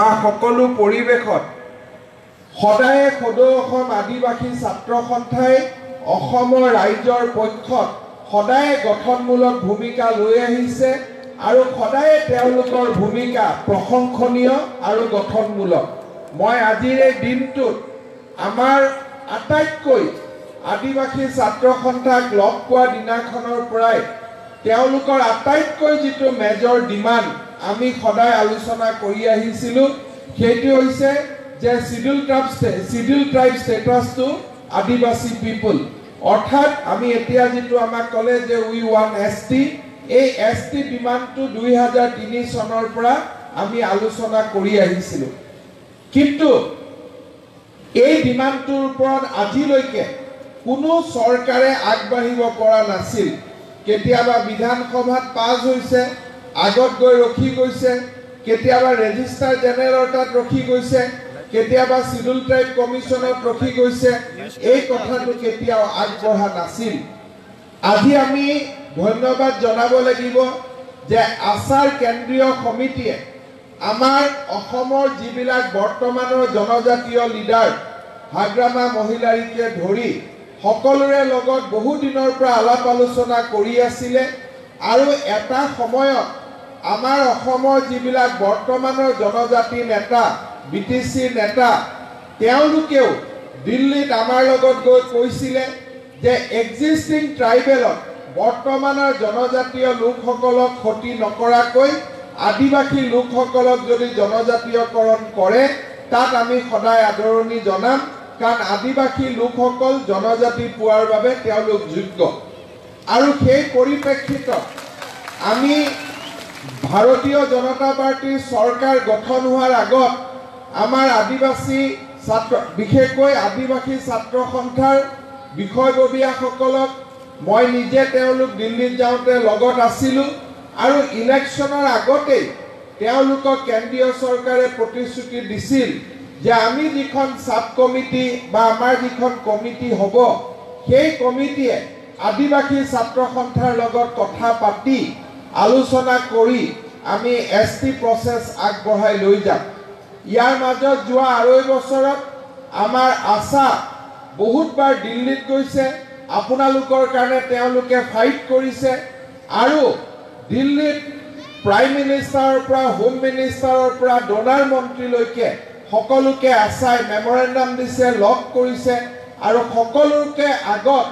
বা সকলো পৰিৱেশত সদায় সদৌ অসম আদিবাসী ছাত্ৰ সন্থাই অসমৰ ৰাইজৰ পক্ষত সদায় গঠনমূলক ভূমিকা লৈ আহিছে আৰু সদায় তেওঁলোকৰ ভূমিকা প্ৰশংসনীয় আৰু গঠনমূলক। মই আজিৰ এই দিনটোত আমাৰ আটাইতকৈ আদিবাসী ছাত্ৰ সন্থাক লগ পোৱা দিনাখনৰ পৰাই তেওঁলোকৰ আটাইতকৈ যিটো মেজৰ ডিমাণ্ড আমি সদায় আলোচনা কৰি আহিছিলোঁ সেইটো হৈছে যে শিডিউল ট্ৰাইব ষ্টেটাছটো আদিবাসী পিপল, অৰ্থাৎ আমি এতিয়া যিটো আমাক ক'লে যে উই ওৱান ST, এই ST ডিমাণ্ডটো 2003 চনৰ পৰা আমি আলোচনা কৰি আহিছিলোঁ। কিন্তু এই ডিমাণ্ডটোৰ ওপৰত আজিলৈকে কোনো চৰকাৰে আগবাঢ়িব পৰা নাছিল। কেতিয়াবা বিধানসভাত পাছ হৈছে, আগত গৈ ৰখি গৈছে, কেতিয়াবা ৰেজিষ্টাৰ জেনেৰেলৰ তাত ৰখি গৈছে, কেতিয়াবা শিডিউল ট্ৰাইব কমিশ্যনত ৰখি গৈছে। এই কথাটো কেতিয়াও আগবঢ়া নাছিল। আজি আমি ধন্যবাদ জনাব লাগিব যে আছাৰ কেন্দ্ৰীয় সমিতিয়ে আমাৰ অসমৰ যিবিলাক বৰ্তমানৰ জনজাতীয় লিডাৰ হাগ্ৰামা মহিলাৰীকে ধৰি সকলোৰে লগত বহু দিনৰ পৰা আলাপ আলোচনা কৰি আছিলে আৰু এটা সময়ত আমাৰ অসমৰ যিবিলাক বৰ্তমানৰ জনজাতি নেতা BTC নেতা তেওঁলোকেও দিল্লীত আমাৰ লগত গৈ কৈছিলে যে এক্সিষ্টিং ট্ৰাইবেলত বৰ্তমানৰ জনজাতীয় লোকসকলক ক্ষতি নকৰাকৈ আদিবাসী লোকসকলক যদি জনজাতীয়কৰণ কৰে তাত আমি সদায় আদৰণি জনাম, কাৰণ আদিবাসী লোকসকল জনজাতি পোৱাৰ বাবে তেওঁলোক যোগ্য। আৰু সেই পৰিপ্ৰেক্ষিতত আমি ভাৰতীয় জনতা পাৰ্টিৰ চৰকাৰ গঠন হোৱাৰ আগত আমাৰ আদিবাসী ছাত্ৰ বিশেষকৈ আদিবাসী ছাত্ৰ সন্থাৰ বিষয়ববীয়াসকলক মই নিজে তেওঁলোক দিল্লীত যাওঁতে লগত আছিলোঁ আৰু ইলেকশ্যনৰ আগতেই তেওঁলোকক কেন্দ্ৰীয় চৰকাৰে প্ৰতিশ্ৰুতি দিছিল যে আমি যিখন সাব কমিটি বা আমাৰ যিখন কমিটি হ'ব সেই কমিটিয়ে আদিবাসী ছাত্ৰ সন্থাৰ লগত কথা পাতি আলোচনা কৰি আমি ST প্ৰচেছ আগবঢ়াই লৈ যাম। ইয়াৰ মাজত যোৱা 2.5 বছৰত আমাৰ আশা বহুতবাৰ দিল্লীত গৈছে, আপোনালোকৰ কাৰণে তেওঁলোকে ফাইট কৰিছে আৰু দিল্লীত প্ৰাইম মিনিষ্টাৰৰ পৰা হোম মিনিষ্টাৰৰ পৰা ডনাৰ মন্ত্ৰীলৈকে সকলোকে আশাই মেমৰেণ্ডাম দিছে, লগ কৰিছে আৰু সকলোকে আগত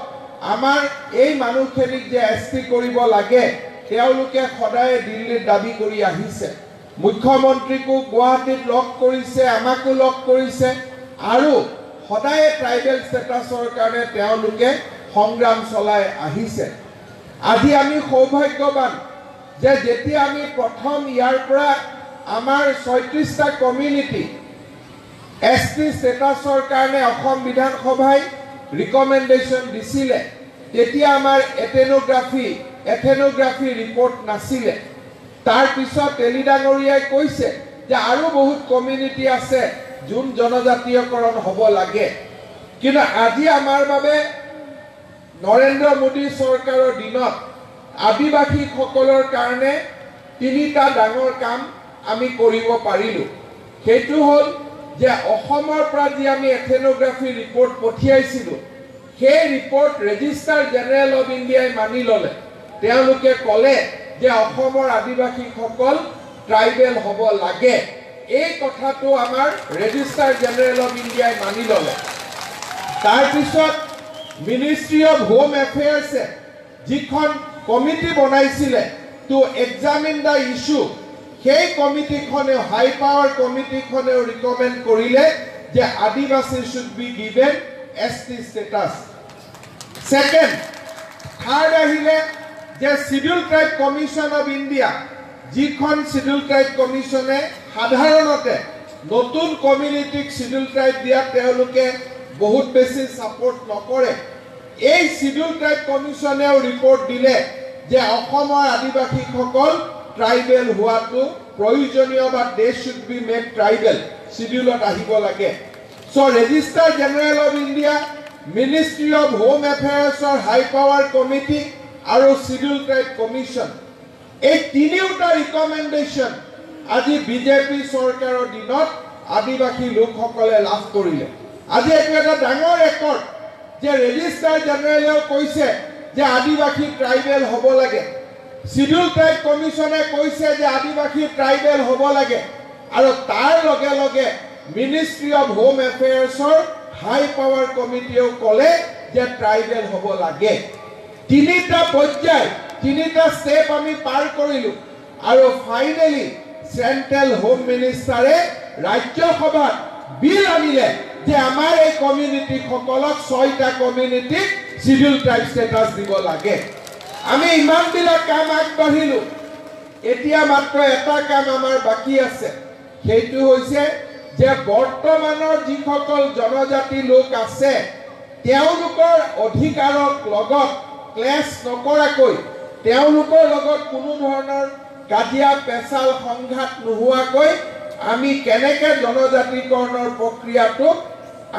আমাৰ এই মানুহখিনিক যে ST কৰিব লাগে তেওঁলোকে সদায় দিল্লীত দাবী কৰি আহিছে। মুখ্যমন্ত্ৰীকো গুৱাহাটীত লগ কৰিছে, আমাকো লগ কৰিছে আৰু সদায় ট্ৰাইবেল ষ্টেটাছৰ কাৰণে তেওঁলোকে সংগ্ৰাম চলাই আহিছে। আজি আমি সৌভাগ্যৱান যে যেতিয়া আমি প্ৰথম ইয়াৰ পৰা আমাৰ 36টা কমিউনিটি ST ষ্টেটাছৰ কাৰণে অসম বিধানসভাই ৰিকমেণ্ডেশ্যন দিছিলে তেতিয়া আমাৰ এথেনোগ্ৰাফি ৰিপৰ্ট নাছিলে। তাৰ পিছত তেলি ডাঙৰীয়াই কৈছে যে আৰু বহুত কমিউনিটি আছে যোন জনজাতীয়কৰণ হ'ব লাগে। কিন্তু আজি আমাৰ বাবে নৰেন্দ্ৰ মোদী চৰকাৰৰ দিনত আদিবাসীসকলৰ কাৰণে 3টা ডাঙৰ কাম আমি কৰিব পাৰিলোঁ। সেইটো হ'ল যে অসমৰ পৰা যি আমি এথেনোগ্ৰাফি ৰিপৰ্ট পঠিয়াইছিলোঁ সেই ৰিপৰ্ট ৰেজিষ্টাৰ জেনেৰেল অফ ইণ্ডিয়াই মানি ল'লে। তেওঁলোকে ক'লে যে অসমৰ আদিবাসীসকল ট্ৰাইবেল হ'ব লাগে। এই কথাটো আমাৰ ৰেজিষ্টাৰ জেনেৰেল অফ ইণ্ডিয়াই মানি ল'লে। তাৰপিছত মিনিষ্ট্ৰী অফ হোম এফেয়াৰ্ছে যিখন কমিটি বনাইছিলে টু এক্সামিন দ্য ইছ্যু, সেই কমিটিখনেও হাই পাৱাৰ কমিটিখনেও ৰিকমেণ্ড কৰিলে যে আদিবাসী should be given ST status. Third আহিলে যে schedule tribe commission of India, যিখন শিডিউল ট্ৰাইব কমিশ্যনে সাধাৰণতে নতুন কমিউনিটিক শিডিউল ট্ৰাইব দিয়াত তেওঁলোকে বহুত বেছি ছাপোৰ্ট নকৰে। এই শিডিউল ট্ৰাইব কমিশ্যনেও ৰিপৰ্ট দিলে যে অসমৰ আদিবাসীসকল ট্ৰাইবেল হোৱাটো প্ৰয়োজনীয় বা they should be made tribal, শিডিউলত আহিব লাগে। চ' registrar general of India, ministry of home এফেয়াৰ্ছৰ হাই পাৱাৰ কমিটি আৰু শিডিউল ট্ৰাইব কমিশ্যন, এই 3টা ৰিকমেণ্ডেশ্যন আজি বিজেপি চৰকাৰৰ দিনত আদিবাসী লোকসকলে লাভ কৰিলে। আজি এইটো এটা ডাঙৰ ৰেকৰ্ড যে ৰেজিষ্ট্ৰাৰ জেনেৰেলেও কৈছে যে আদিবাসী ট্ৰাইবেল হ'ব লাগে, শিডিউল ট্ৰাইব কমিশনে কৈছে যে আদিবাসী ট্ৰাইবেল হ'ব লাগে, আৰু তাৰ লগে লগে মিনিষ্ট্ৰী অফ হোম এফেয়াৰ্ছৰ হাই পাৱাৰ কমিটিয়েও ক'লে যে ট্ৰাইবেল হ'ব লাগে। তিনিটা পৰ্যায়, তিনিটা ষ্টেপ আমি পাৰ কৰিলোঁ, আৰু ফাইনেলি চেণ্ট্ৰেল হোম মিনিষ্টাৰে ৰাজ্যসভাত বিল আনিলে যে আমাৰ এই কমিউনিটিসকলক 6টা কমিউনিটিক শিডিউল ট্ৰাইব ষ্টেটাছ দিব লাগে। আমি ইমানবিলাক কাম আগবাঢ়িলোঁ। এতিয়া মাত্ৰ এটা কাম আমাৰ বাকী আছে, সেইটো হৈছে যে বৰ্তমানৰ যিসকল জনজাতি লোক আছে তেওঁলোকৰ অধিকাৰক লগত ক্লেশ নকৰাকৈ, তেওঁলোকৰ লগত কোনো ধৰণৰ কাজিয়া পেচাল সংঘাত নোহোৱাকৈ আমি কেনেকৈ জনজাতিকৰণৰ প্ৰক্ৰিয়াটো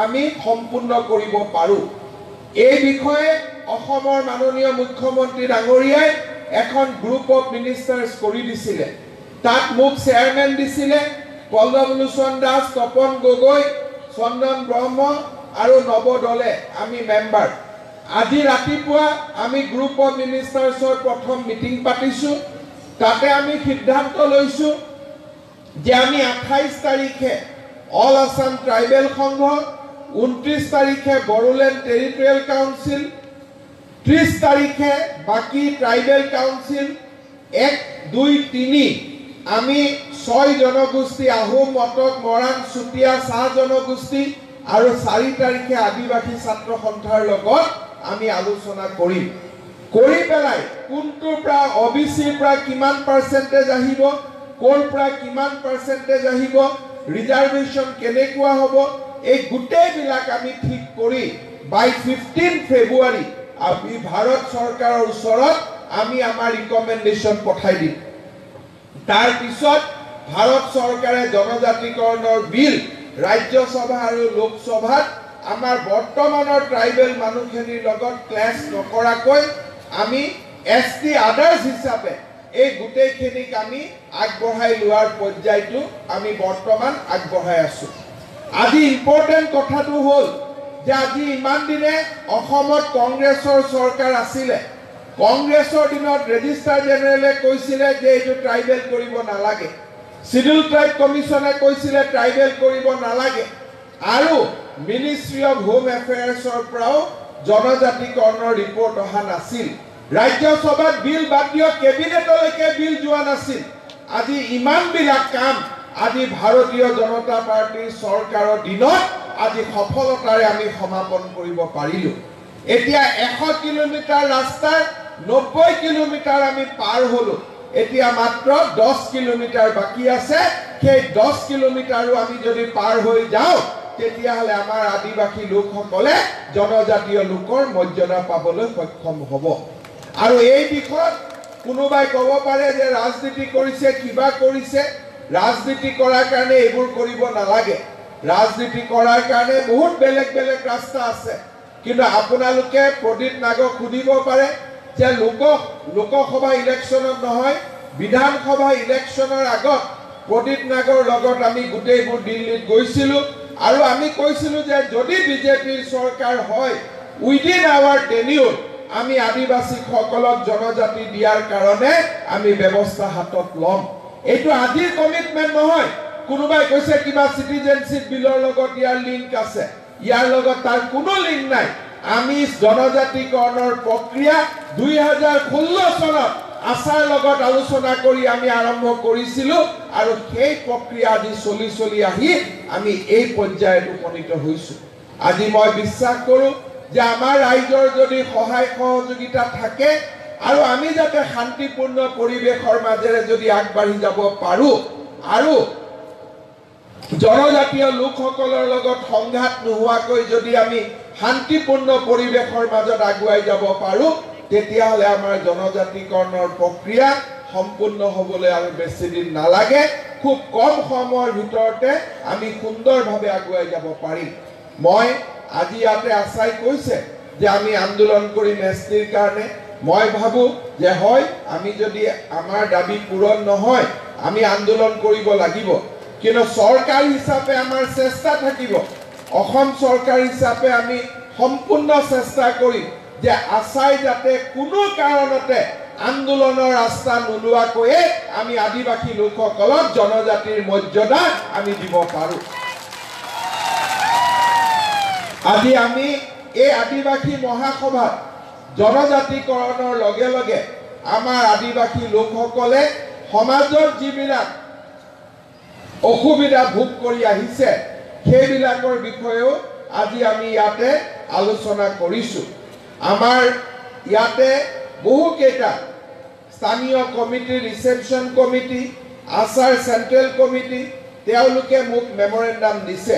আমি সম্পূৰ্ণ কৰিব পাৰোঁ, এই বিষয়ে অসমৰ মাননীয় মুখ্যমন্ত্ৰী ডাঙৰীয়াই এখন গ্ৰুপ অফ মিনিষ্টাৰ্ছ কৰি দিছিলে। তাত মোক চেয়াৰমেন দিছিলে পল্লৱলোচন দাস, তপন গগৈ, চন্দন ব্ৰহ্ম আৰু নৱ দলে আমি মেম্বাৰ। আজি ৰাতিপুৱা আমি গ্ৰুপ অফ মিনিষ্টাৰ্ছৰ প্ৰথম মিটিং পাতিছোঁ। তাতে আমি সিদ্ধান্ত লৈছোঁ যে আমি 28 তাৰিখে অল আছাম ট্ৰাইবেল সংঘ, 29 তাৰিখে বড়োলেণ্ড টেৰিটৰিয়েল কাউন্সিল, 30 তাৰিখে বাকী ট্ৰাইবেল কাউন্সিল, 1, 2, 3 আমি 6 জনগোষ্ঠী আহোম, মটক, মৰাণ, চুতীয়া, চাহ জনগোষ্ঠী, আৰু 4 তাৰিখে আদিবাসী ছাত্ৰ সন্থাৰ লগত আমি আলোচনা কৰিম। কৰি পেলাই কোনটোৰ পৰা OBCৰ পৰা কিমান পাৰ্চেণ্টেজ আহিব, ক'ৰ পৰা কিমান পাৰ্চেণ্টেজ আহিব, ৰিজাৰ্ভেশ্যন কেনেকুৱা হ'ব, এই গোটেইবিলাক আমি ঠিক কৰি বাই 15 ফেব্ৰুৱাৰী আমি ভাৰত চৰকাৰৰ ওচৰত আমি আমাৰ ৰিকমেণ্ডেশ্যন পঠাই দিম। তাৰ পিছত ভাৰত চৰকাৰে জনজাতিকৰণৰ বিল ৰাজ্যসভা আৰু লোকসভাত আমাৰ বৰ্তমানৰ ট্ৰাইবেল মানুহখিনিৰ লগত ক্লেশ নকৰাকৈ আমি ST আদাৰ্ছ হিচাপে এই গোটেইখিনিক আমি আগবঢ়াই লোৱাৰ পৰ্যায়টো আমি বৰ্তমান আগবঢ়াই আছোঁ। আজি ইম্পৰ্টেণ্ট কথাটো হ'ল যে আজি ইমান দিনে অসমত কংগ্ৰেছৰ চৰকাৰ আছিলে। কংগ্ৰেছৰ দিনত ৰেজিষ্ট্ৰাৰ জেনেৰেলে কৈছিলে যে এইটো ট্ৰাইবেল কৰিব নালাগে, শিডিউল ট্ৰাইব কমিশনে কৈছিলে ট্ৰাইবেল কৰিব নালাগে, আৰু মিনিষ্ট্ৰী অফ হোম এফেয়াৰ্ছৰ পৰাও জনজাতিকৰণৰ ৰিপৰ্ট অহা নাছিল। ৰাজ্যসভাত বিল বাদ দিয়ক, কেবিনেটলৈকে বিল যোৱা নাছিল। আজি ইমানবিলাক কাম আজি ভাৰতীয় জনতা পাৰ্টীৰ চৰকাৰৰ দিনত আজি সফলতাৰে আমি সমাপন কৰিব পাৰিলোঁ। এতিয়া 100 কিলোমিটাৰ ৰাস্তাৰ 90 কিলোমিটাৰ আমি পাৰ হ'লোঁ। এতিয়া মাত্ৰ 10 কিলোমিটাৰ বাকী আছে। সেই 10 কিলোমিটাৰো আমি যদি পাৰ হৈ যাওঁ তেতিয়াহ'লে আমাৰ আদিবাসী লোকসকলে জনজাতীয় লোকৰ মৰ্যাদা পাবলৈ সক্ষম হ'ব। আৰু এই বিষয়ত কোনোবাই ক'ব পাৰে যে ৰাজনীতি কৰিছে, কিবা কৰিছে। ৰাজনীতি কৰাৰ কাৰণে এইবোৰ কৰিব নালাগে। ৰাজনীতি কৰাৰ কাৰণে বহুত বেলেগ বেলেগ ৰাস্তা আছে, কিন্তু আপোনালোকে প্ৰদীপ নাগক সুধিব পাৰে যে লোকসভা ইলেকশ্যনত নহয়, বিধানসভা ইলেকশ্যনৰ আগত প্ৰদীপ নাগৰ লগত আমি গোটেইবোৰ দিল্লীত গৈছিলোঁ, আৰু আমি কৈছিলোঁ যে যদি বিজেপিৰ চৰকাৰ হয় উইদিন আৱাৰ টেনিউৰ আমি আদিবাসীসকলক জনজাতি দিয়াৰ কাৰণে আমি ব্যৱস্থা হাতত ল'ম। এইটো আজিৰ কমিটমেণ্ট নহয়। কোনোবাই কৈছে কিবা চিটিজেনশ্বিপ বিলৰ লগত ইয়াৰ লিংক আছে, ইয়াৰ লগত তাৰ কোনো লিংক নাই। আমি জনজাতিকৰণৰ প্ৰক্ৰিয়া 2016 চনত আশাৰ লগত আলোচনা কৰি আমি আৰম্ভ কৰিছিলোঁ, আৰু সেই প্ৰক্ৰিয়া আজি চলি আহি আমি এই পৰ্যায়ত উপনীত হৈছোঁ। আজি মই বিশ্বাস কৰোঁ যে আমাৰ ৰাইজৰ যদি সহায় সহযোগিতা থাকে আৰু আমি যাতে শান্তিপূৰ্ণ পৰিৱেশৰ মাজেৰে যদি আগবাঢ়ি যাব পাৰোঁ, আৰু জনজাতীয় লোকসকলৰ লগত সংঘাত নোহোৱাকৈ যদি আমি শান্তিপূৰ্ণ পৰিৱেশৰ মাজত আগুৱাই যাব পাৰোঁ, তেতিয়াহ'লে আমাৰ জনজাতিকৰণৰ প্ৰক্ৰিয়া সম্পূৰ্ণ হ'বলৈ আৰু বেছি দিন নালাগে। খুব কম সময়ৰ ভিতৰতে আমি সুন্দৰভাৱে আগুৱাই যাব পাৰিম। মই আজি ইয়াতে আশাই কৈছে যে আমি আন্দোলন কৰিম STৰ কাৰণে। মই ভাবোঁ যে হয় আমি যদি আমাৰ দাবী পূৰণ নহয়, আমি আন্দোলন কৰিব লাগিব কিন্তু চৰকাৰ হিচাপে আমাৰ চেষ্টা থাকিব অসম চৰকাৰ হিচাপে আমি সম্পূৰ্ণ চেষ্টা কৰিম যে আছাই যাতে কোনো কাৰণতে আন্দোলনৰ ৰাস্তা নোলোৱাকৈ আমি আদিবাসী লোকসকলক জনজাতিৰ মৰ্যাদা আমি দিব পাৰো আজি আমি এই আদিবাসী মহাসভাত জনজাতিকৰণৰ লগে লগে আমাৰ আদিবাসী লোকসকলে সমাজৰ যিবিলাক অসুবিধা ভোগ কৰি আহিছে সেইবিলাকৰ বিষয়েও আজি আমি ইয়াতে আলোচনা কৰিছো আমাৰ ইয়াতে বহুকেইটা স্থানীয় কমিটি ৰিসেপশন কমিটি আছাৰ সেন্ট্ৰেল কমিটি তেওঁলোকে মোক মেমৰেন্ডাম দিছে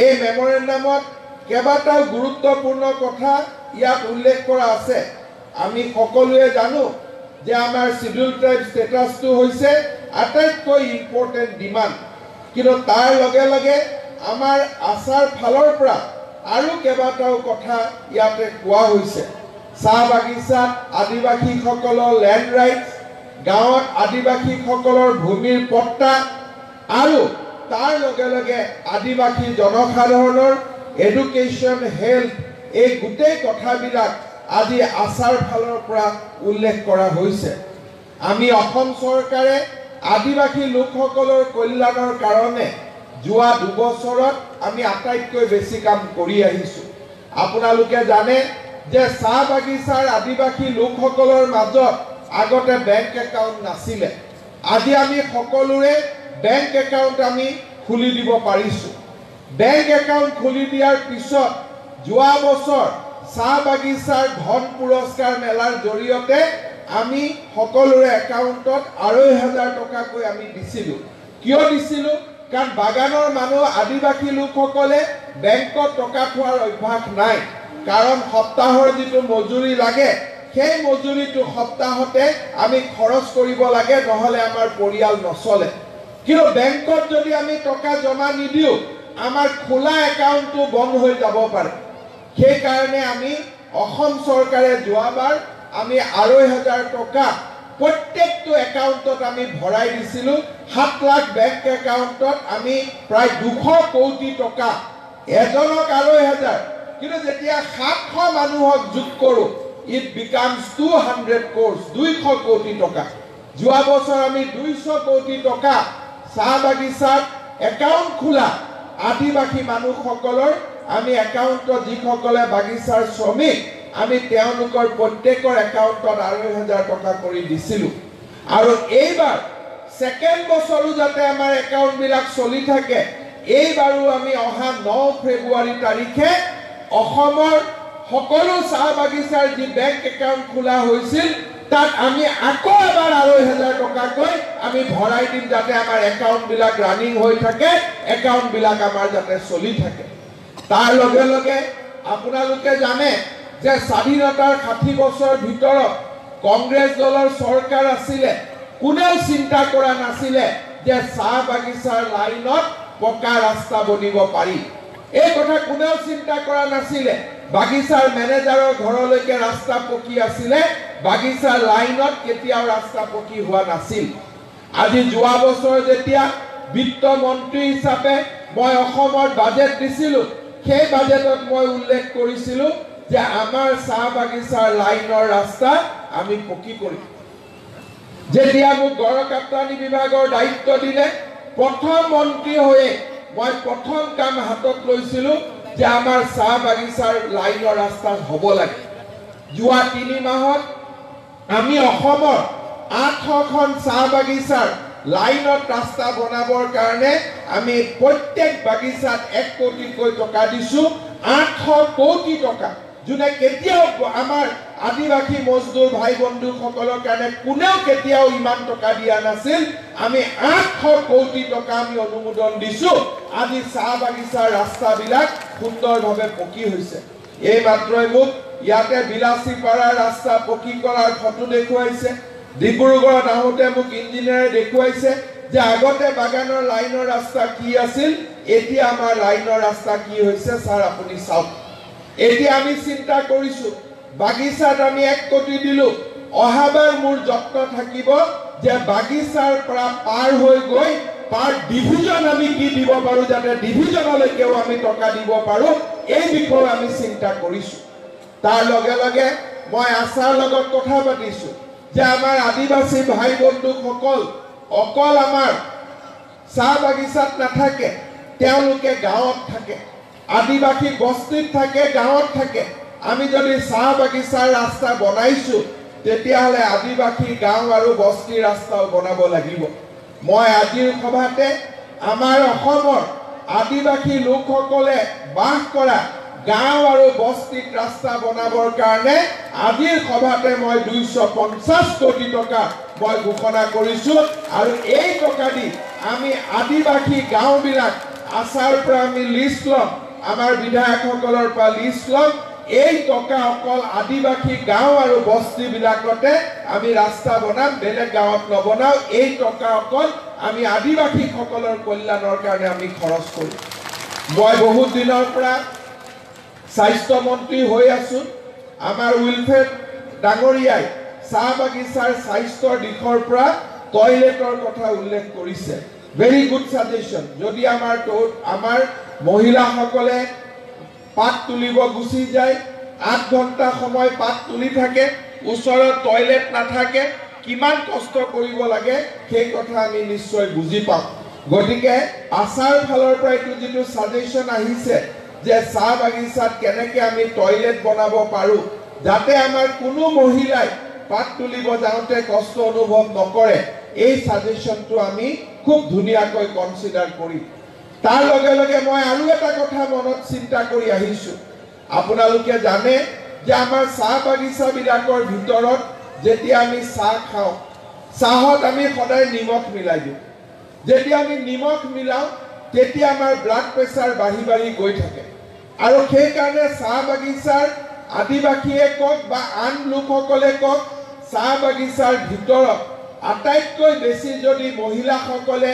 এই মেমৰেন্ডামত কেইবাটাও গুৰুত্বপূৰ্ণ কথা ইয়াত উল্লেখ কৰা আছে আমি সকলোৱে জানো যে আমাৰ শিডিউল ট্ৰাইব ষ্টেটাছটো হৈছে আটাইতকৈ ইম্পৰ্টেন্ট ডিমান্ড কিন্তু তাৰ লগে লগে আমাৰ আছাৰ ফালৰ পৰা আৰু কেইবাটাও কথা ইয়াতে কোৱা হৈছে চাহ বাগিচাত আদিবাসীসকলৰ ল্যান্ড ৰাইটস গাঁৱত আদিবাসীসকলৰ ভূমিৰ পট্টা আৰু তাৰ লগে লগে আদিবাসী জনসাধাৰণৰ এডুকেশ্যন হেল্থ এই গোটেই কথাবিলাক আজি আছাৰ ফালৰ পৰা উল্লেখ কৰা হৈছে আমি অসম চৰকাৰে আদিবাসী লোকসকলৰ কল্যাণৰ কাৰণে যোৱা 2 বছৰত আমি আটাইতকৈ বেছি কাম কৰি আহিছো আপোনালোকে জানে যে চাহ বাগিচাৰ আদিবাসী লোকসকলৰ মাজত আগতে বেংক একাউণ্ট নাছিলে আজি আমি সকলোৰে বেংক একাউণ্ট আমি খুলি দিব পাৰিছো বেংক একাউণ্ট খুলি দিয়াৰ পিছত যোৱা বছৰ চাহ বাগিচাৰ ধন পুৰস্কাৰ মেলাৰ জৰিয়তে আমি সকলোৰে একাউণ্টত ২,৫০০ টকাকৈ আমি দিছিলো কিয় দিছিলো কাৰণ বাগানৰ মানুহ আদিবাসী লোকসকলে বেংকত টকা থোৱাৰ অভ্যাস নাই কাৰণ সপ্তাহৰ যিটো মজুৰি লাগে সেই মজুৰিটো সপ্তাহতে আমি খৰচ কৰিব লাগে নহলে আমাৰ পৰিয়াল নচলে কিন্তু বেংকত যদি আমি টকা জমা নিদিও আমাৰ খোলা একাউণ্টটো বন্ধ হৈ যাব পাৰে সেই কাৰণে আমি অসম চৰকাৰে যোৱাবাৰ আমি ২,৫০০ টকা প্ৰত্যেকটো একাউণ্টত আমি ভৰাই দিছিলো ৭ লাখ বেংক একাউণ্টত আমি প্ৰায় ২০০ কোটি টকা এজনক ২,৫০০ কিন্তু যেতিয়া ৭০০ মানুহক যোগ কৰো ইট বিকামস 200 crores 200 কোটি টকা যোৱা বছৰ আমি 200 কোটি টকা চাহ বাগিচাত একাউণ্ট খোলা আদিবাসী মানুহসকলৰ আমি একাউণ্টত যিসকলে বাগিচাৰ শ্ৰমিক আমি তেওঁলোকৰ প্ৰত্যেকৰ একাউণ্টত ২,৫০০ টকা কৰি দিছিলো আৰু এইবাৰ সেকেন্ড বছৰো যাতে আমাৰ একাউণ্টবিলাক চলি থাকে এইবাৰো আমি অহা 9 ফেব্ৰুৱাৰী তাৰিখে অসমৰ সকলো চাহ বাগিচাৰ যি বেংক একাউণ্ট খোলা হৈছিল তাত আমি আকৌ এবাৰ ২,৫০০ টকাকৈ আমি ভৰাই দিম যাতে আমাৰ একাউণ্টবিলাক ৰানিং হৈ থাকে একাউণ্টবিলাক আমাৰ যাতে চলি থাকে তাৰ লগে লগে আপোনালোকে জানে যে স্বাধীনতাৰ ৬০ বছৰ ভিতৰত কংগ্ৰেছ দলৰ চৰকাৰ আছিলে কোনেও চিন্তা কৰা নাছিলে যে চাহ বাগিচাৰ লাইনত পকা ৰাস্তা বনিব পাৰি এই কথা কোনেও চিন্তা কৰা নাছিলে বাগিচাৰ মেনেজাৰৰ ঘৰলৈকে ৰাস্তা পকি আছিলে বাগিচাৰ লাইনত কেতিয়াও ৰাস্তা পকি হোৱা নাছিল আজি যোৱা বছৰ যেতিয়া বিত্ত মন্ত্ৰী হিচাপে মই অসমৰ বাজেট দিছিলো সেই বাজেটত মই উল্লেখ কৰিছিলো যে আমাৰ চাহ বাগিচাৰ লাইনৰ ৰাস্তা আমি পকি কৰিম যেতিয়া মোক গড়কাপ্তানি বিভাগৰ দায়িত্ব দিলে প্ৰথম মন্ত্ৰী হৈ মই প্ৰথম কাম হাতত লৈছিলো যে আমাৰ চাহ বাগিচাৰ লাইনৰ ৰাস্তা হ'ব লাগে যোৱা 3 মাহত আমি অসমৰ ৮০০খন চাহ বাগিচাৰ লাইনত ৰাস্তা বনাবৰ কাৰণে আমি প্ৰত্যেক বাগিচাত ১ কোটিকৈ টকা দিছো ৮০০ কোটি টকা যোনে কেতিয়াও আমাৰ আদিবাসী মজদুৰ ভাই বন্ধুসকলৰ কাৰণে কোনেও কেতিয়াও ইমান টকা দিয়া নাছিল আমি ৮০০ কোটি টকা আমি অনুমোদন দিছো আজি চাহ বাগিচাৰ ৰাস্তাবিলাক সুন্দৰভাৱে পকি হৈছে এই মাত্ৰই মোক ইয়াতে বিলাসীপাৰাৰ ৰাস্তা পকি কৰাৰ ফটো দেখুৱাইছে ডিব্ৰুগড়ত আহোঁতে মোক ইঞ্জিনিয়াৰে দেখুৱাইছে যে আগতে বাগানৰ লাইনৰ ৰাস্তা কি আছিল এতিয়া আমাৰ লাইনৰ ৰাস্তা কি হৈছে স্যাৰ আপুনি চাওক এতিয়া আমি চিন্তা কৰিছো বাগিচাত আমি ১ কোটি দিলো অহাবাৰ মোৰ যত্ন থাকিব যে বাগিচাৰ পৰা পাৰ হৈ গৈ পাৰ ডিভিজন আমি কি দিব পাৰো যাতে ডিভিজনলৈকেও আমি টকা দিব পাৰো এই বিষয়ে আমি চিন্তা কৰিছো তাৰ লগে লগে মই আশাৰ লগত কথা পাতিছো যে আমাৰ আদিবাসী ভাই বন্ধুসকল অকল আমাৰ চাহ বাগিচাত নাথাকে তেওঁলোকে গাঁৱত থাকে আদিবাসী বস্তিত থাকে গাঁৱত থাকে আমি যদি চাহ বাগিচাৰ ৰাস্তা বনাইছো তেতিয়াহলে আদিবাসী গাঁও আৰু বস্তি ৰাস্তাও বনাব লাগিব মই আজিৰ সভাতে আমাৰ অসমৰ আদিবাসী লোকসকলে বাস কৰা গাঁও আৰু বস্তিত ৰাস্তা বনাবৰ কাৰণে আজিৰ সভাতে মই 250 কোটি টকা মই ঘোষণা কৰিছো আৰু এই টকা দি আমি আদিবাসী গাঁওবিলাক আশাৰ পৰা আমি লিষ্ট লম আমাৰ বিধায়কসকলৰ পৰা লিষ্ট লম এই টকা অকল আদিবাসী গাঁও আৰু বস্তি বিলাকতে আমি ৰাস্তা বনাম বেলেগ গাঁৱত নবনাও এই টকা অকল আমি আদিবাসী সকলৰ কল্যাণৰ কাৰণে আমি খৰচ কৰিম মই বহুত দিনৰ পৰা স্বাস্থ্য মন্ত্ৰী হৈ আছো আমাৰ উইলফেয়াৰ ডাঙৰীয়াই চাহ বাগিচাৰ স্বাস্থ্যৰ দিশৰ পৰা টয়লেটৰ কথা উল্লেখ কৰিছে ভেৰি গুড সাজেশন যদি আমাৰ মহিলাসকলে পাত তুলিব গুছি যায় 8 ঘণ্টা সময় পাত তুলি থাকে ওচৰত টয়লেট নাথাকে কিমান কষ্ট কৰিব লাগে সেই কথা আমি নিশ্চয় বুজি পাম গতিকে আশাৰ ফালৰ পৰা এইটো যেটো সাজেশন আহিছে যে চাহ বাগিচাত কেনেকৈ আমি টয়লেট বনাব পাৰো যাতে আমাৰ কোনো মহিলাই পাত তুলিব যাওঁতে কষ্ট অনুভৱ নকৰে এই সাজেশনটো আমি খুব ধুনীয়াকৈ কনসিডাৰ কৰিম তাৰ লগে লগে মই আৰু এটা কথা মনত চিন্তা কৰি আহিছো আপোনালোকে জানে যে আমাৰ চাহ বাগিচা বিলাকৰ ভিতৰত যেতিয়া আমি চাহ খাওঁ চাহত আমি সদায় নিমখ মিলাই দিওঁ যেতিয়া আমি নিমখ মিলাও তেতিয়া আমাৰ ব্লাড প্ৰেছাৰ বাঢ়ি বাঢ়ি গৈ থাকে আৰু সেই কাৰণে চাহ বাগিচাৰ আদিবাসীয়ে কক বা আন লোকসকলে কক চাহ বাগিচাৰ ভিতৰত আটাইতকৈ বেছি যদি মহিলাসকলে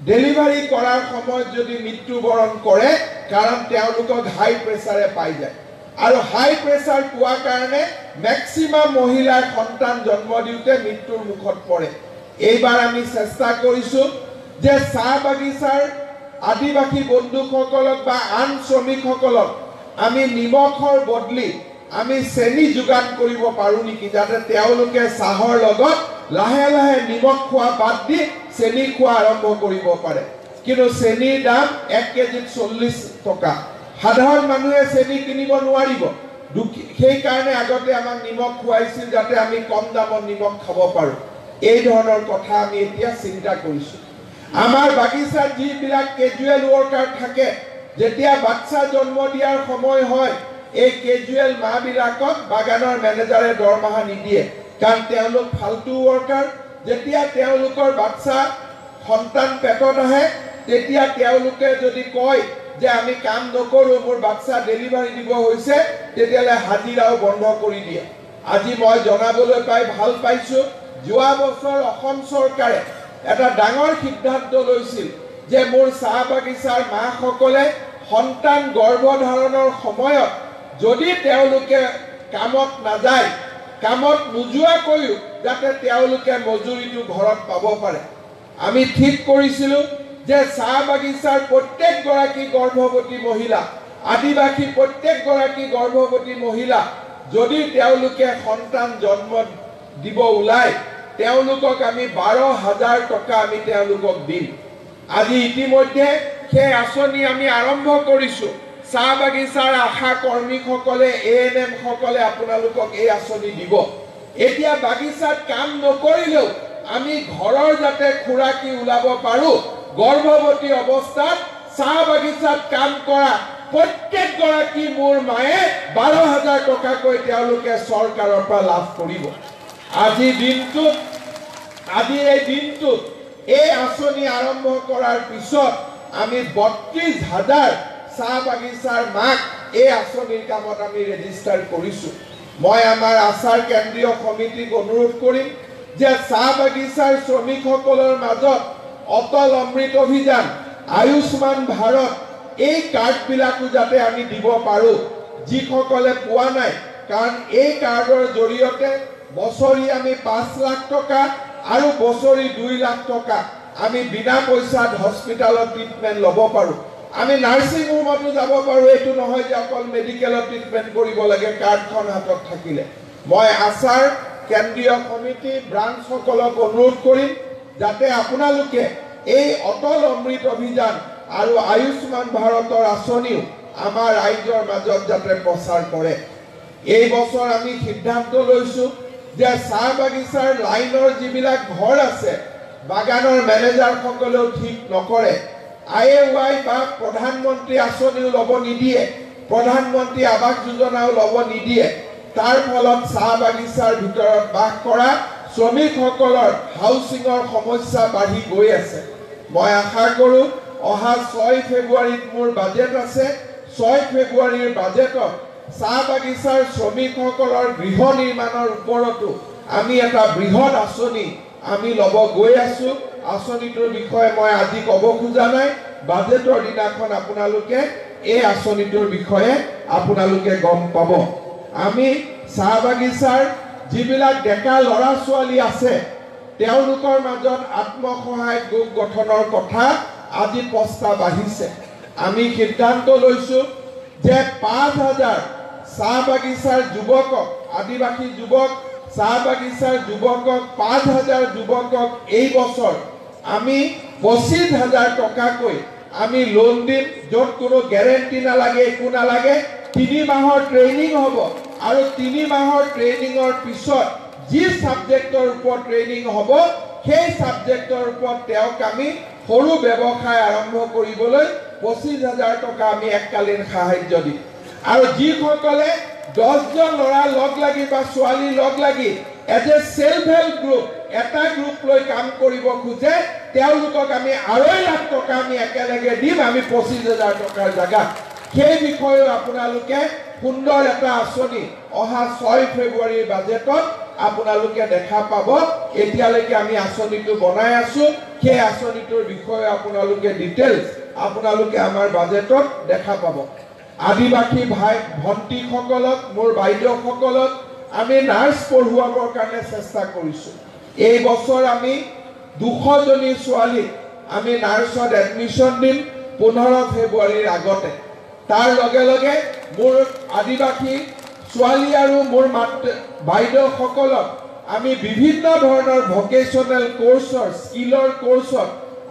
ডেলিভাৰী কৰাৰ সময়ত যদি মৃত্যুবৰণ কৰে কাৰণ তেওঁলোকক হাই প্ৰেছাৰে পাই যায় আৰু হাই প্ৰেছাৰ পোৱাৰ কাৰণে ম্যাক্সিমাম মহিলাৰ সন্তান জন্ম দিওঁতে মৃত্যুৰ মুখত পৰে এইবাৰ আমি চেষ্টা কৰিছো যে চাহ বাগিচাৰ আদিবাসী বন্ধুসকলক বা আন শ্ৰমিকসকলক আমি নিমখৰ বদলি আমি চেনি যোগান কৰিব পাৰো নেকি যাতে তেওঁলোকে চাহৰ লগত লাহে লাহে নিমখ খোৱা বাদ দি চেনি খোৱা আৰম্ভ কৰিব পাৰে কিন্তু চেনিৰ দাম 1 কেজিত 40 টকা সাধাৰণ মানুহে চেনি কিনিব নোৱাৰিব সেই কাৰণে আগতে আমাক নিমখ খুৱাইছিল যাতে আমি কম দামত নিমখ খাব পাৰো এই ধৰণৰ কথা আমি এতিয়া চিন্তা কৰিছো আমাৰ বাগিচাত যিবিলাক কেজুৱেল ওয়াৰ্কাৰ থাকে যেতিয়া বাচ্চা জন্ম দিয়াৰ সময় হয় এই কেজুৱেল মাবিলাকক বাগানৰ মেনেজাৰে দৰমহা নিদিয়ে কাৰণ তেওঁলোক ফালতু ওয়াৰ্কাৰ যেতিয়া তেওঁলোকৰ বাচ্চা সন্তান পেটত আহে তেতিয়া তেওঁলোকে যদি কয় যে আমি কাম নকৰো মোৰ বাচ্চা ডেলিভাৰী দিব হৈছে তেতিয়ালে হাজিৰাও বন্ধ কৰি দিয়ে আজি মই জনাবলৈ পাই ভাল পাইছো যোৱা বছৰ অসম চৰকাৰে এটা ডাঙৰ সিদ্ধান্ত লৈছিল যে মোৰ চাহ বাগিচাৰ মাসকলে সন্তান গৰ্ভধাৰণৰ সময়ত যদি তেওঁলোকে কামত নাযায় কামত নোযোৱাকৈ যাতে তেওঁলোকে মজুৰিটো ঘৰত পাব পাৰে আমি ঠিক কৰিছিলো যে চাহ বাগিচাৰ প্ৰত্যেক গৰাকী গৰ্ভৱতী মহিলা আদিবাসী প্ৰত্যেক গৰাকী গৰ্ভৱতী মহিলা যদি তেওঁলোকে সন্তান জন্ম দিব উলাই তেওঁলোকক আমি 12,000 টকা আমি তেওঁলোকক দিম আজি ইতিমধ্যে সেই আঁচনি আমি আৰম্ভ কৰিছো চাহ বাগিচাৰ আশা কৰ্মীসকলে এএনএম সকলে আপোনালোকক এই আঁচনি দিব এতিয়া বাগিচাত কাম নকৰিলেও আমি ঘৰৰ যাতে খুৰাকি উলাব পাৰো গৰ্ভৱতী অৱস্থাত চাহ বাগিচাত কাম কৰা প্ৰত্যেক গৰাকী মোৰ মায়ে 12,000 টকাকৈ তেওঁলোকে চৰকাৰৰ পৰা লাভ কৰিব আজি এই দিনটোত এই আঁচনি আৰম্ভ কৰাৰ পিছত আমি 32,000 চাহ বাগিচাৰ মাক এই আঁচনিৰ কামত আমি ৰেজিষ্টাৰ কৰিছো মই আমাৰ আচাৰ কেন্দ্ৰীয় সমিতিক অনুৰোধ কৰিম যে চাহ বাগিচাৰ শ্ৰমিকসকলৰ মাজত অটল অমৃত অভিযান আয়ুষ্মান ভাৰত এই কাৰ্ডবিলাকো যাতে আমি দিব পাৰো যিসকলে পোৱা নাই কাৰণ এই কাৰ্ডৰ জৰিয়তে বছৰি আমি 5 লাখ টকা আৰু বছৰি 2 লাখ টকা আমি বিনা পইচাত হস্পিটালত ট্ৰিটমেন্ট ল'ব পাৰো আমি নাৰ্ছিং হোমতো যাব পাৰো এটো নহয় যে অকল মেডিকেলত ট্ৰিটমেন্ট কৰিব লাগে কাৰ্ডখন হাতত থাকিলে মই আছাৰ কেন্দ্ৰীয় কমিটি ব্ৰাঞ্চ সকলক অনুৰোধ কৰিম যাতে আপোনালোকে এই অটল অমৃত অভিযান আৰু আয়ুষ্মান ভাৰতৰ আঁচনিও আমাৰ ৰাইজৰ মাজত যাতে প্ৰচাৰ কৰে এই বছৰ আমি সিদ্ধান্ত লৈছো যে চাহ বাগিচাৰ লাইনৰ যিবিলাক ঘৰ আছে বাগানৰ মেনেজাৰ সকলেও ঠিক নকৰে আইএৱাই বা প্ৰধানমন্ত্ৰী আঁচনিও ল'ব নিদিয়ে প্ৰধানমন্ত্ৰী আৱাস যোজনাও ল'ব নিদিয়ে তাৰ ফলত চাহ বাগিচাৰ ভিতৰত বাস কৰা শ্ৰমিকসকলৰ হাউচিঙৰ সমস্যা বাঢ়ি গৈ আছে মই আশা কৰো অহা 6 ফেব্ৰুৱাৰীত মোৰ বাজেট আছে 6 ফেব্ৰুৱাৰীৰ বাজেটত চাহ বাগিচাৰ শ্ৰমিকসকলৰ গৃহ নিৰ্মাণৰ ওপৰতো আমি এটা বৃহৎ আঁচনি আমি ল'ব গৈ আছো আঁচনিটোৰ বিষয়ে মই আজি ক'ব খোজা নাই বাজেটৰ দিনাখন আপোনালোকে এই আঁচনিটোৰ বিষয়ে আপোনালোকে গম পাব আমি চাহ বাগিচাৰ যিবিলাক ডেকা ল'ৰা ছোৱালী আছে তেওঁলোকৰ মাজত আত্মসহায়ক গোট গঠনৰ কথা আজি প্ৰস্তাৱ আহিছে আমি সিদ্ধান্ত লৈছো যে 5000 চাহ বাগিচাৰ যুৱকক আদিবাসী যুৱক চাহ বাগিচাৰ যুৱকক 5000 যুৱকক এই বছৰ আমি 25000 টকাকৈ আমি লোন দিম য'ত কোনো গ্যাৰেণ্টি নালাগে একো নালাগে 3 মাহৰ ট্ৰেইনিং হ'ব আৰু 3 মাহৰ ট্ৰেইনিঙৰ পিছত যি সাবজেক্টৰ ওপৰত ট্ৰেইনিং হ'ব সেই সাবজেক্টৰ ওপৰত তেওঁক আমি সৰু ব্যৱসায় আৰম্ভ কৰিবলৈ 25000 টকা আমি এককালীন সাহায্য দিম আৰু যিসকলে 10 জন ল'ৰা লগ লাগি বা ছোৱালী লগ লাগি as a self help group এটা গ্ৰুপ লৈ কাম কৰিব খোজে তেওঁলোকক আমি 2.5 লাখ টকা আমি একেলগে দিম আমি 25000 টকাৰ জায়গা সেই বিষয়ে আপোনালোকে সুন্দৰ এটা আঁচনি অহা 6 ফেব্ৰুৱাৰীৰ বাজেটত আপোনালোকে দেখা পাব এতিয়ালৈকে আমি আঁচনিটো বনাই আছো সেই আঁচনিটোৰ বিষয়ে আপোনালোকে ডিটেইলছ আপোনালোকে আমাৰ বাজেটত দেখা পাব আদিবাসী ভাই ভন্টি সকলক মোৰ বাইদেউ সকলক আমি নাৰ্ছ পঢ়ুৱাবৰ কাৰণে চেষ্টা কৰিছো এই বছৰ আমি 200 জনী ছোৱালী আমি নাৰ্ছত এডমিশন দিম 15 ফেব্ৰুৱাৰীৰ আগতে তাৰ লগে লগে মোৰ আদিবাসী ছোৱালী আৰু মোৰ বাইদেউ সকলক আমি বিভিন্ন ধৰণৰ ভকেশনাল কোৰ্সৰ স্কিলৰ কোৰ্সত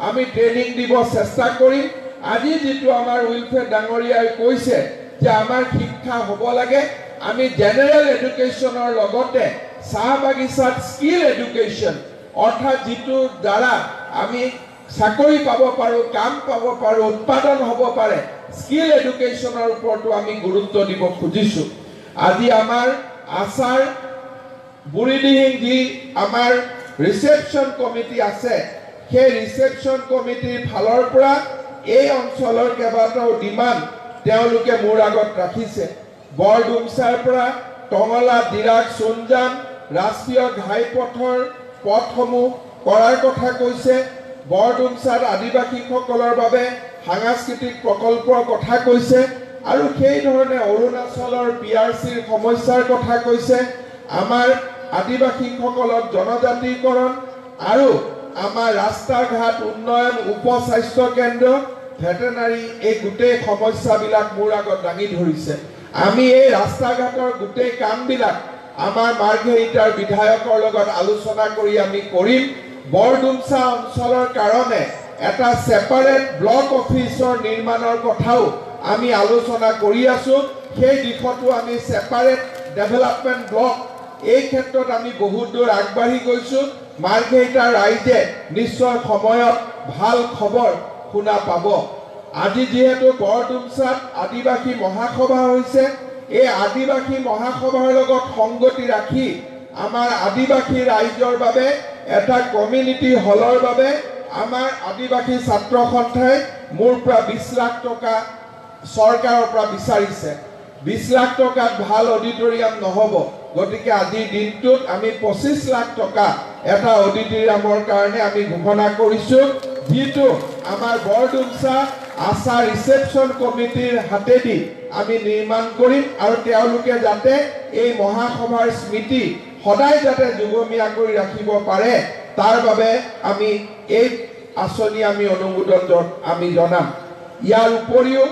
আমি ট্ৰেইনিং দিব চেষ্টা কৰিম আজি যেটো আমাৰ উইলফেয়াৰ ডাঙৰীয়াই কৈছে যে আমাৰ শিক্ষা হ'ব লাগে আমি জেনাৰেল এডুকেশ্যনৰ লগতে চাহ বাগিচাত স্কিল এডুকেশ্যন অৰ্থাৎ যেটো দ্বাৰা আমি চাকৰি পাব পাৰো কাম পাব পাৰো উৎপাদন হ'ব পাৰে স্কিল এডুকেশ্যনৰ ওপৰতো আমি গুৰুত্ব দিব খুজিছো আজি আমাৰ আছাৰ বুৰিদিহিং যি আমাৰ ৰিসেপশন কমিটি আছে সেই ৰিসেপশন কমিটিৰ ফালৰ পৰা এই অঞ্চলৰ কেবাটাও ডিমান্ড তেওঁলোকে মোৰ আগত ৰাখিছে বৰডুমছাৰ পৰা টঙলা ডিৰাক সোনজান ৰাষ্ট্ৰীয় ঘাইপথৰ পথসমূহ কৰাৰ কথা কৈছে বৰডুমছাৰ আদিবাসীসকলৰ বাবে সাংস্কৃতিক প্ৰকল্পৰ কথা কৈছে আৰু সেই ধৰণে অৰুণাচলৰ পিআৰচিৰ সমস্যাৰ কথা কৈছে আমাৰ আদিবাসীসকলক জনজাতিকৰণ আৰু আমাৰ ৰাস্তা ঘাট উন্নয়ন উপস্বাস্থ্য কেন্দ্ৰ ভেটেনাৰী এই গোটেই সমস্যাবিলাক মোৰ আগত দাঙি ধৰিছে আমি এই ৰাস্তা ঘাটৰ গোটেই কামবিলাক আমাৰ মাৰ্ঘেৰিটাৰ বিধায়কৰ লগত আলোচনা কৰি আমি কৰিম বৰডুমছা অঞ্চলৰ কাৰণে এটা সেপাৰেট ব্লক অফিচৰ নিৰ্মাণৰ কথাও আমি আলোচনা কৰি আছো সেই দিশতো আমি সেপাৰেট ডেভেলপমেন্ট ব্লক এই ক্ষেত্ৰত আমি বহুত দূৰ আগবাঢ়ি গৈছো মাৰ্ঘেৰিটাৰ ৰাইজে নিশ্চয় সময়ত ভাল খবৰ শুনা পাব আজি যেহেতু বৰডুমছাত আদিবাসী মহাসভা হৈছে এই আদিবাসী মহাসভাৰ লগত সংগতি ৰাখি আমাৰ আদিবাসী ৰাইজৰ বাবে এটা কমিউনিটি হলৰ বাবে আমাৰ আদিবাসী ছাত্ৰ সন্থাই মোৰ পৰা 20 লাখ টকা চৰকাৰৰ পৰা বিচাৰিছে 20 লাখ টকাত ভাল অডিটৰিয়াম নহব গতিকে আজিৰ দিনটোত আমি 25 লাখ টকা এটা অডিটৰিয়ামৰ কাৰণে আমি ঘোষণা কৰিছো যেটো আমাৰ বৰডুমছা আশা ৰিসেপশন কমিটিৰ হাতেদি আমি নিৰ্মাণ কৰিম আৰু তেওঁলোকে যাতে এই মহাসভাৰ স্মৃতি সদায় যাতে যুগমীয়া কৰি ৰাখিব পাৰে তাৰ বাবে আমি এই আঁচনি আমি অনুমোদন আমি জনাম। ইয়াৰ উপৰিও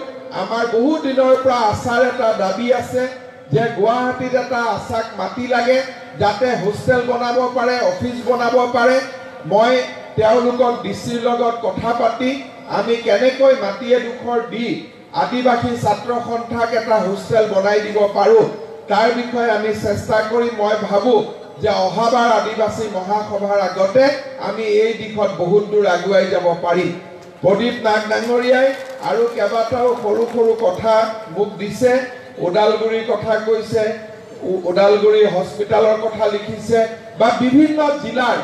আমাৰ বহু দিনৰ পৰা আশাৰ এটা দাবী আছে যে গুৱাহাটীত এটা আশাক মাটি লাগে যাতে হোষ্টেল বনাব পাৰে, অফিচ বনাব পাৰে। মই তেওঁলোকক ডিচিৰ লগত কথা পাতি আমি কেনেকৈ মাটি এডোখৰ দি আদিবাসী ছাত্ৰ সন্থাক এটা হোষ্টেল বনাই দিব পাৰোঁ তাৰ বিষয়ে আমি চেষ্টা কৰি মই ভাবোঁ যে অহাবাৰ আদিবাসী মহাসভাৰ আগতে আমি এই দিশত বহুত দূৰ আগুৱাই যাব পাৰিম। প্ৰদীপ নাগ ডাঙৰীয়াই আৰু কেইবাটাও সৰু সৰু কথা মোক দিছে, ওদালগুৰিৰ কথা কৈছে, ওদালগুৰি হস্পিটেলৰ কথা লিখিছে বা বিভিন্ন জিলাৰ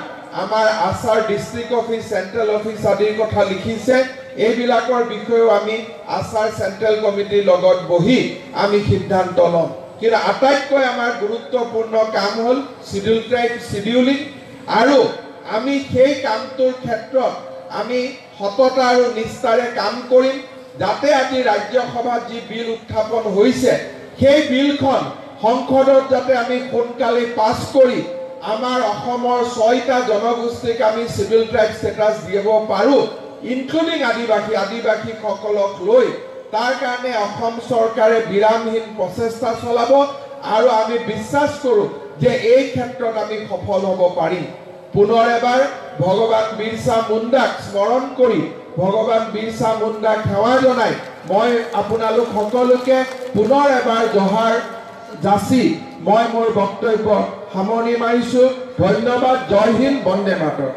আমাৰ আছাৰ ডিষ্ট্ৰিক্ট অফিচ, চেণ্ট্ৰেল অফিচ আদিৰ কথা লিখিছে। এইবিলাকৰ বিষয়েও আমি আছাৰ চেণ্ট্ৰেল কমিটিৰ লগত বহি আমি সিদ্ধান্ত ল'ম। কিন্তু আটাইতকৈ আমাৰ গুৰুত্বপূৰ্ণ কাম হ'ল শিডিউল ট্ৰাইব শিডিউলিং, আৰু আমি সেই কামটোৰ ক্ষেত্ৰত আমি সততা আৰু নিষ্ঠাৰে কাম কৰিম যাতে আজি ৰাজ্যসভাত যি বিল উত্থাপন হৈছে সেই বিলখন সংসদত যাতে আমি সোনকালে পাছ কৰি আমাৰ অসমৰ 6টা জনগোষ্ঠীক আমি চিভিল ট্ৰাইব ষ্টেটাছ দিব পাৰোঁ, ইনক্লুডিং আদিবাসীসকলক লৈ। তাৰ কাৰণে অসম চৰকাৰে বিৰামহীন প্ৰচেষ্টা চলাব আৰু আমি বিশ্বাস কৰোঁ যে এই ক্ষেত্ৰত আমি সফল হ'ব পাৰিম। পুনৰ এবাৰ ভগৱান বিৰছা মুণ্ডাক স্মৰণ কৰি ভগৱান বিৰছা মুণ্ডাক সেৱা জনাই মই আপোনালোক সকলোকে পুনৰ এবাৰ জহাৰ যাচি মই মোৰ বক্তব্য সামৰণি মাৰিছোঁ। ধন্যবাদ। জয় হিন্দ, বন্দে মাতৰম।